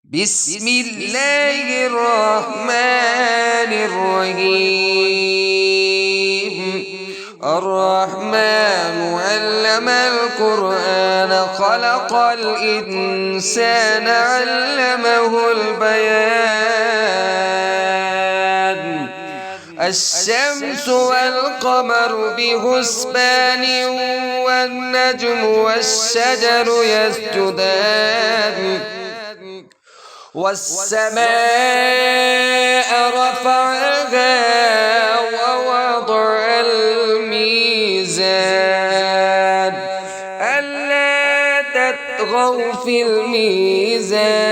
بسم الله الرحمن الرحيم. الرحمن علم القرآن خلق الإنسان علمه البيان. الشمس والقمر بحسبان والنجم والشجر يسجدان. والسماء رفعها ووضع الميزان ألا تطغوا في الميزان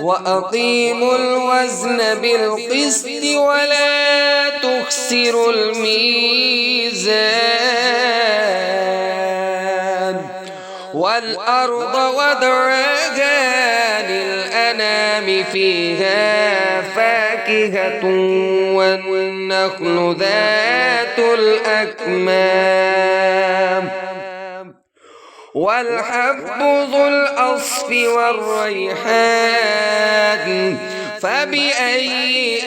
وأقيموا الوزن بالقسط ولا تخسروا الميزان. والأرض وضعها للأنام فيها فاكهة والنخل ذات الأكمام والحب ذو العصف والريحان. فبأي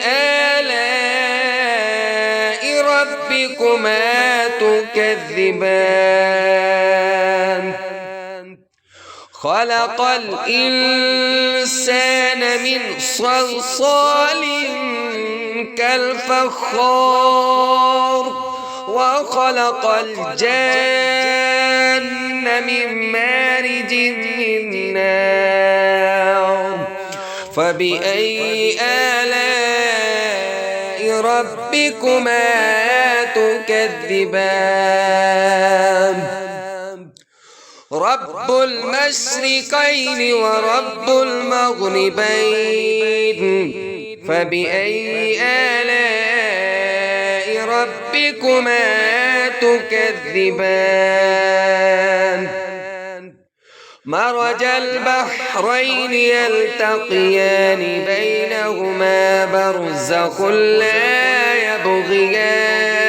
آلاء ربكما تكذبان؟ خلق الإنسان من صلصال كالفخار وخلق الجن من مارج من نار. فبأي آلاء ربكما تكذبان؟ رب المشرقين ورب المغربين. فبأي آلاء ربكما تكذبان؟ مرج البحرين يلتقيان بينهما برزخ لا يبغيان.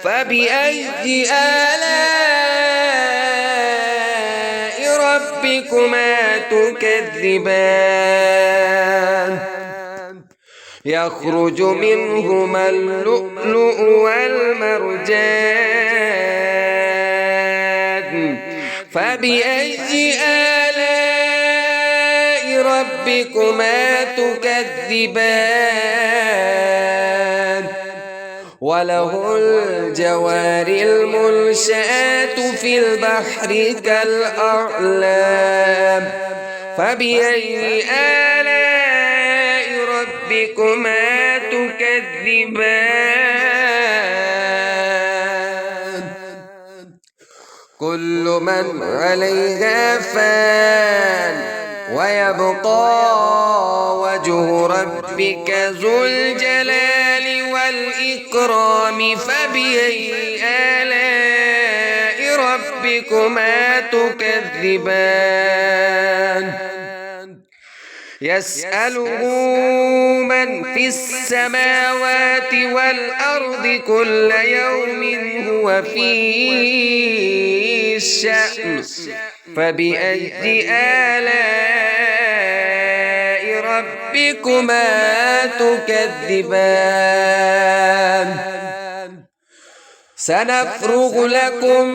فبأي آلاء ربكما تكذبان؟ يخرج منهما اللؤلؤ والمرجان. فبأي آلاء ربكما تكذبان؟ وله الجوار المنشآت في البحر كالأعلام. فبأي آلاء ربكما تكذبان؟ كل من عليها فان ويبقى وجه ربك ذو الجلال والإكرام. فبأي آلاء ربكما تكذبان؟ يسأله من في السماوات والأرض كل يوم هو في شأن. فبأي آلاء ربكما تكذبان؟ سنفرغ لكم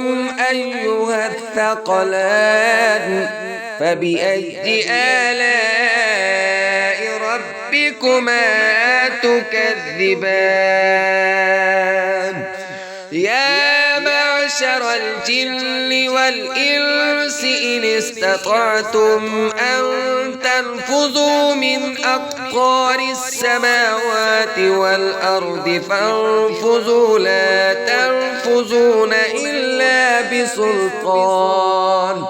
أيها الثقلان. فبأي آلاء ربكما تكذبان؟ يا معشر الجن والإنس إن استطعتم أن تنفذوا من أقطار السماوات والأرض فانفذوا لا تنفذون إلا بسلطان.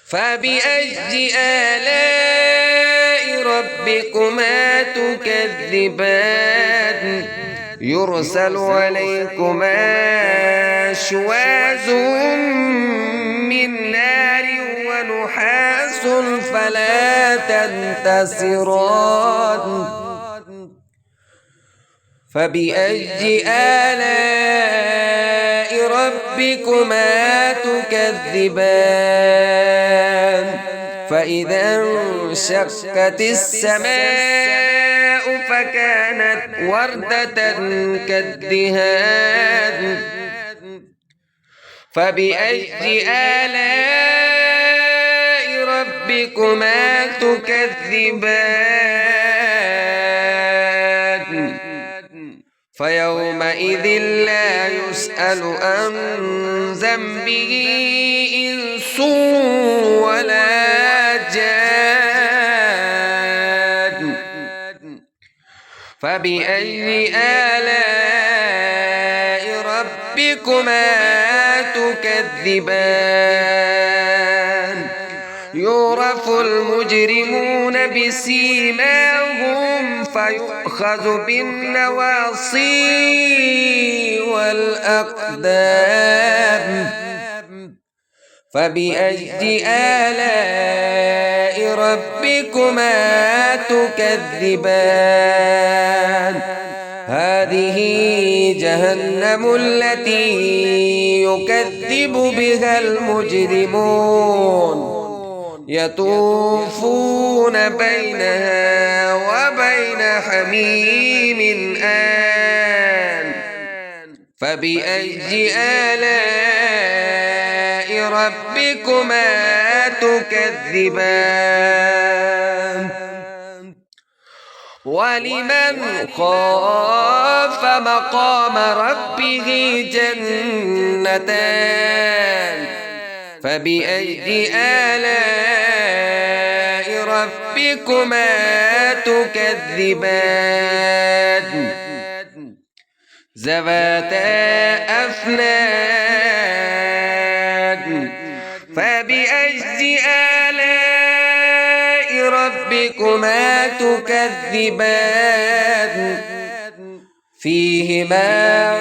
فبأي آلاء ربكما تكذبان؟ يرسل عليكما شواظ من نار ونحاس فلا تنتصران. فبأي آلاء ربكما تكذبان؟ فإذا انشقت السماء فكانت وردة كالدهان فبأي آلاء ربكما تكذبان فيومئذ لا يسأل عن ذنبه إنس ولا جان فبأي آلاء ربكما تكذبان يعرف المجرمون بسيماهم فيؤخذ بالنواصي والأقدام فبأي آلاء ربكما تكذبان هذه جهنم التي يكذب بها المجرمون يطوفون بينها وبين حميم آن فبأي آلاء ربكما تكذبان ولمن خاف مقام ربه جنتان فبأي آلاء ربكما تكذبان ذواتا أفنان فبأي آلاء ربكما تكذبان فيهما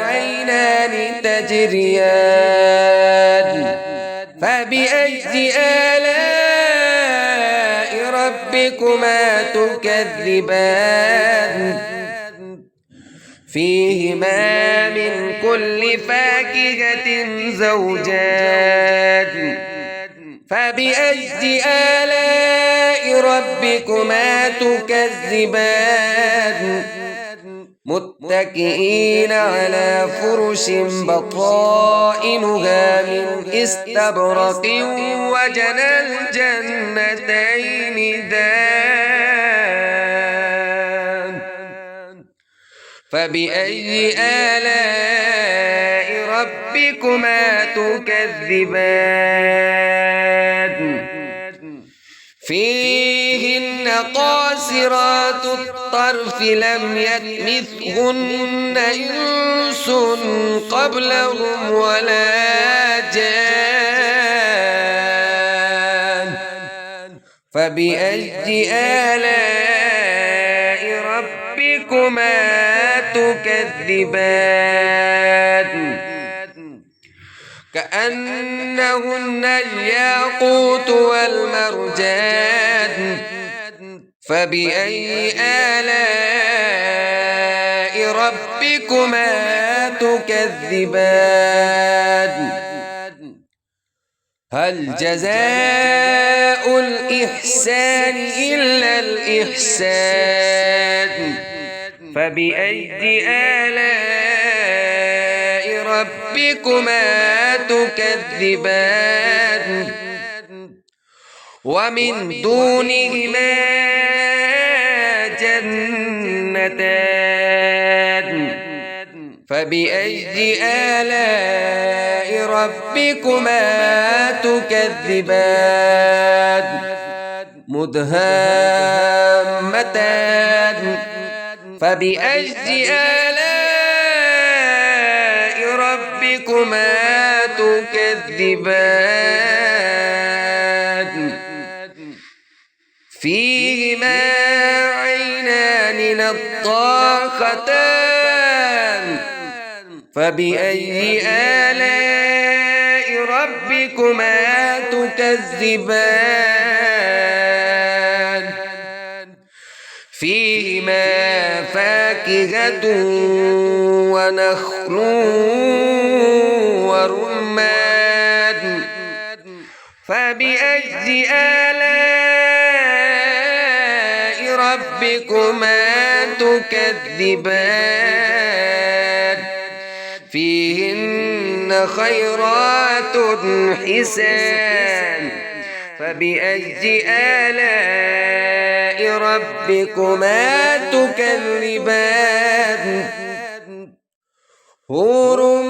عينان تجريان فبأي آلاء ربكما تكذبان فيهما من كل فاكهة زوجان فبأي آلاء ربكما تكذبان متكئين على فرش بطائنها من استبرق وجنى الجنتين دان فبأي آلاء ربكما تكذبان فيهن قاصرات الطرف لم يطمثهن إنس قبلهم ولا جان فبأي آلاء ربكما تكذبان كأنهن الياقوت والمرجان فبأي آلاء ربكما تكذبان هل جزاء الإحسان إلا الإحسان فبأي آلاء ربكما تكذبان ومن دونهما جنتان فبأي آلاء ربكما تكذبان مدهامتان فبأي آلاء ربكما تكذبان فيهما عينان نضاختان فبأي آلاء ربكما تكذبان فيهما فاكهة ونخل ورمان فبأي آلاء ربكما تكذبان فيهن خيرات حسان فبأي آلاء ربكما تكذبان حور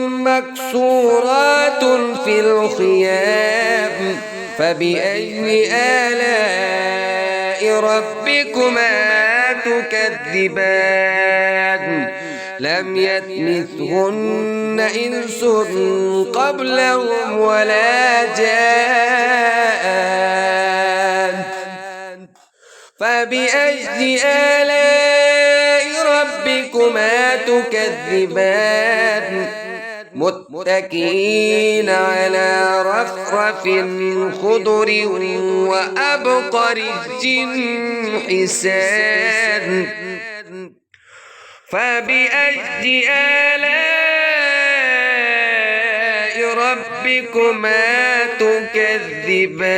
مقصورات في الخيام فبأي آلاء ربكما تكذبان لم يطمثهن إنس قبلهم ولا جان فبأي آلاء ربكما تكذبان متكئين على رفرف خضر وأبقرج حسان فبأي آلاء ربكما تكذبان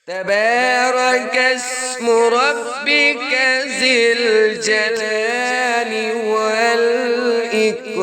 تبارك اسم ربك ذي الجلال والإكرام